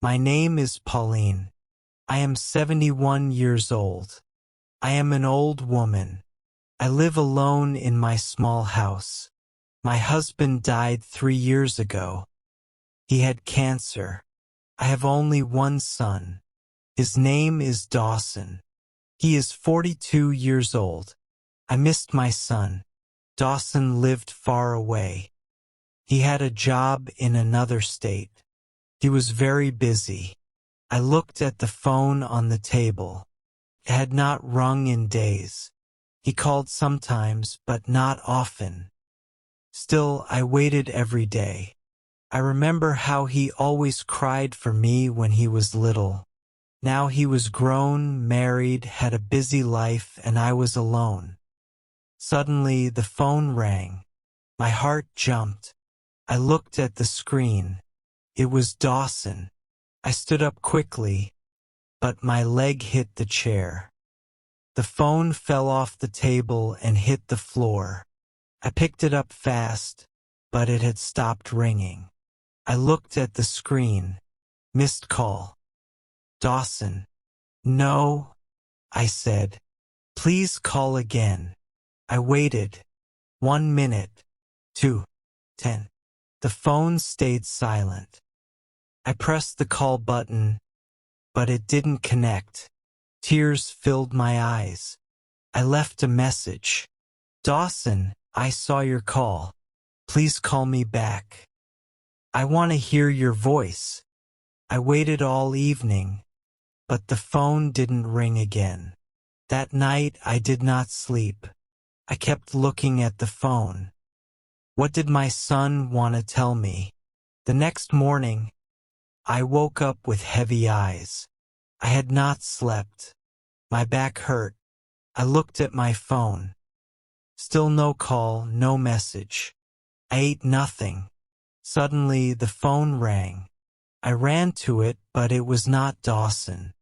My name is Pauline. I am 71 years old. I am an old woman. I live alone in my small house. My husband died 3 years ago. He had cancer. I have only one son. His name is Dawson. He is 42 years old. I missed my son. Dawson lived far away. He had a job in another state. He was very busy. I looked at the phone on the table. It had not rung in days. He called sometimes, but not often. Still, I waited every day. I remember how he always cried for me when he was little. Now he was grown, married, had a busy life, and I was alone. Suddenly, the phone rang. My heart jumped. I looked at the screen. It was Dawson. I stood up quickly, but my leg hit the chair. The phone fell off the table and hit the floor. I picked it up fast, but it had stopped ringing. I looked at the screen. Missed call. Dawson. No, I said. Please call again. I waited. 1 minute. 2. 10. The phone stayed silent. I pressed the call button, but it didn't connect. Tears filled my eyes. I left a message. Dawson, I saw your call. Please call me back. I want to hear your voice. I waited all evening, but the phone didn't ring again. That night I did not sleep. I kept looking at the phone. What did my son want to tell me? The next morning, I woke up with heavy eyes. I had not slept. My back hurt. I looked at my phone. Still no call, no message. I ate nothing. Suddenly the phone rang. I ran to it, but it was not Dawson.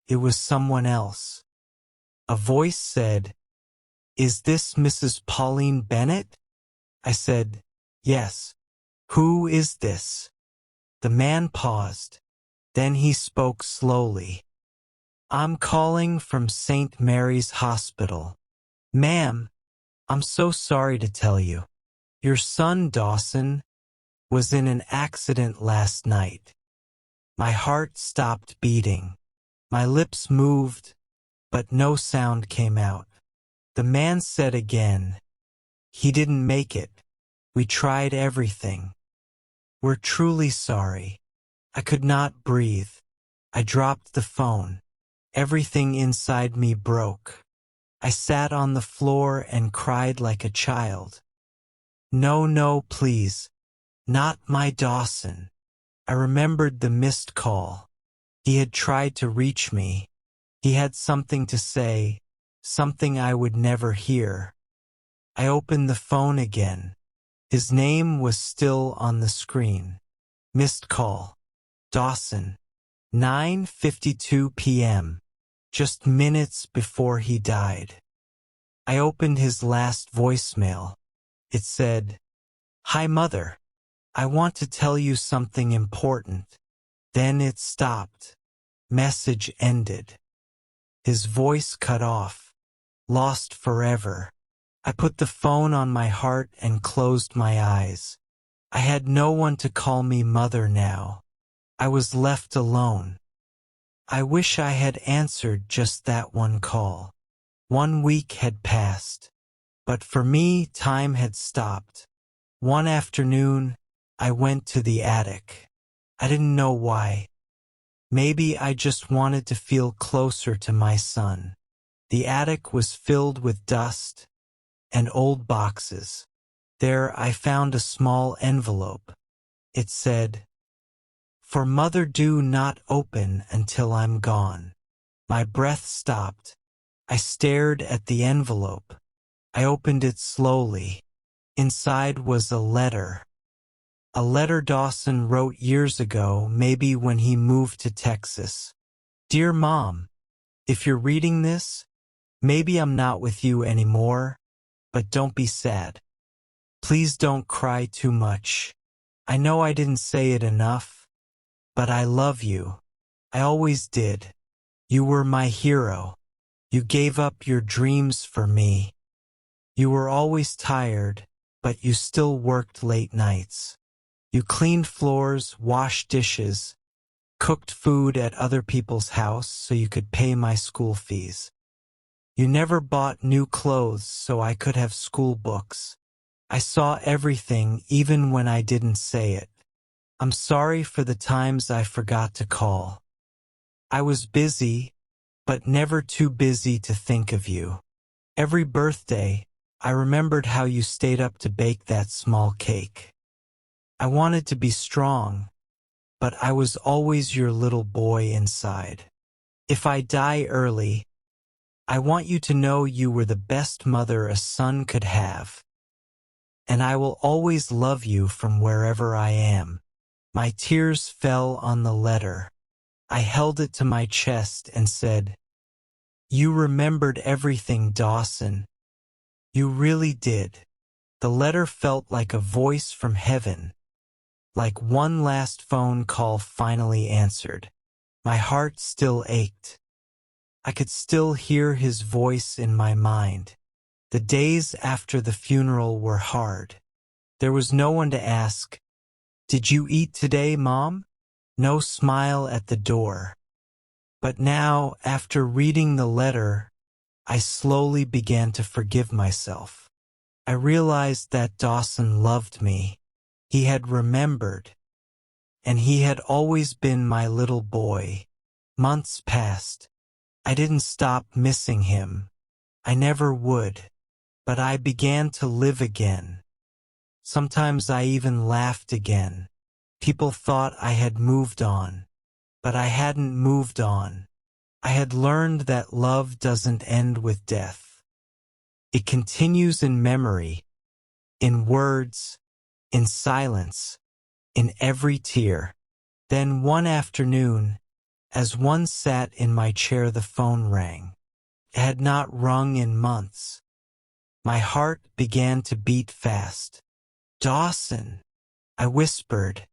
It was someone else. A voice said, "Is this Mrs. Pauline Bennett?" I said, "Yes." "Who is this?" The man paused. Then he spoke slowly. "I'm calling from St. Mary's Hospital. Ma'am, I'm so sorry to tell you. Your son, Dawson, was in an accident last night." My heart stopped beating. My lips moved, but no sound came out. The man said again, "He didn't make it. We tried everything. We're truly sorry." I could not breathe. I dropped the phone. Everything inside me broke. I sat on the floor and cried like a child. No, no, please. Not my Dawson. I remembered the missed call. He had tried to reach me. He had something to say, something I would never hear. I opened the phone again. His name was still on the screen. Missed call. Dawson. 9:52 p.m. Just minutes before he died. I opened his last voicemail. It said, "Hi, Mother. I want to tell you something important." Then it stopped. Message ended. His voice cut off. Lost forever. I put the phone on my heart and closed my eyes. I had no one to call me mother now. I was left alone. I wish I had answered just that one call. 1 week had passed. But for me, time had stopped. One afternoon, I went to the attic. I didn't know why. Maybe I just wanted to feel closer to my son. The attic was filled with dust and old boxes. There I found a small envelope. It said, "For Mother, do not open until I'm gone." My breath stopped. I stared at the envelope. I opened it slowly. Inside was a letter. A letter Dawson wrote years ago, maybe when he moved to Texas. "Dear Mom, if you're reading this, maybe I'm not with you anymore, but don't be sad. Please don't cry too much. I know I didn't say it enough. but I love you. I always did. You were my hero. You gave up your dreams for me. You were always tired, but you still worked late nights. You cleaned floors, washed dishes, cooked food at other people's house so you could pay my school fees. You never bought new clothes so I could have school books. I saw everything even when I didn't say it. I'm sorry for the times I forgot to call. I was busy, but never too busy to think of you. Every birthday, I remembered how you stayed up to bake that small cake. I wanted to be strong, but I was always your little boy inside. If I die early, I want you to know you were the best mother a son could have. And I will always love you from wherever I am. My tears fell on the letter. I held it to my chest and said, "You remembered everything, Dawson. You really did." The letter felt like a voice from heaven, like one last phone call finally answered. My heart still ached. I could still hear his voice in my mind. The days after the funeral were hard. There was no one to ask, "Did you eat today, Mom?" No smile at the door. But now, after reading the letter, I slowly began to forgive myself. I realized that Dawson loved me. He had remembered. And he had always been my little boy. Months passed. I didn't stop missing him. I never would. But I began to live again. Sometimes I even laughed again. People thought I had moved on. But I hadn't moved on. I had learned that love doesn't end with death. It continues in memory, in words, in silence, in every tear. Then one afternoon, as one sat in my chair, the phone rang. It had not rung in months. My heart began to beat fast. "Dawson," I whispered.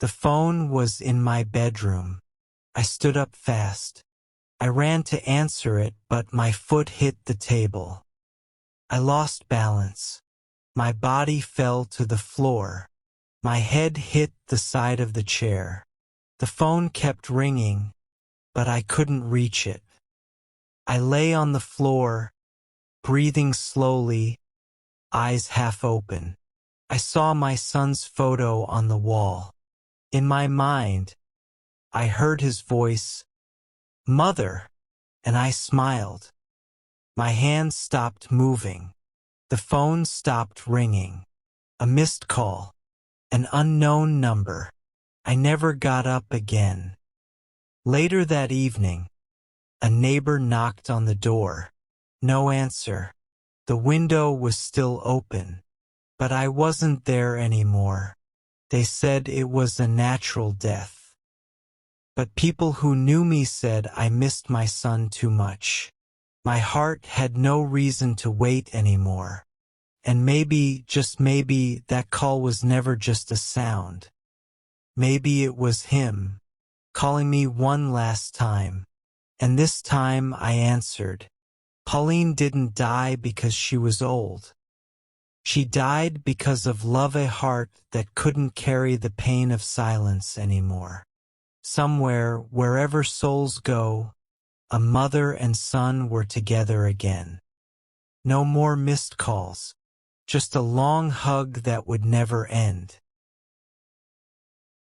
The phone was in my bedroom. I stood up fast. I ran to answer it, but my foot hit the table. I lost balance. My body fell to the floor. My head hit the side of the chair. The phone kept ringing, but I couldn't reach it. I lay on the floor, breathing slowly, eyes half open. I saw my son's photo on the wall. In my mind, I heard his voice, "Mother," and I smiled. My hands stopped moving. The phone stopped ringing. A missed call. An unknown number. I never got up again. Later that evening, a neighbor knocked on the door. No answer. The window was still open. But I wasn't there anymore. They said it was a natural death. But people who knew me said I missed my son too much. My heart had no reason to wait anymore. And maybe, just maybe, that call was never just a sound. Maybe it was him, calling me one last time. And this time I answered. Pauline didn't die because she was old. She died because of love, a heart that couldn't carry the pain of silence anymore. Somewhere, wherever souls go, a mother and son were together again. No more missed calls. Just a long hug that would never end.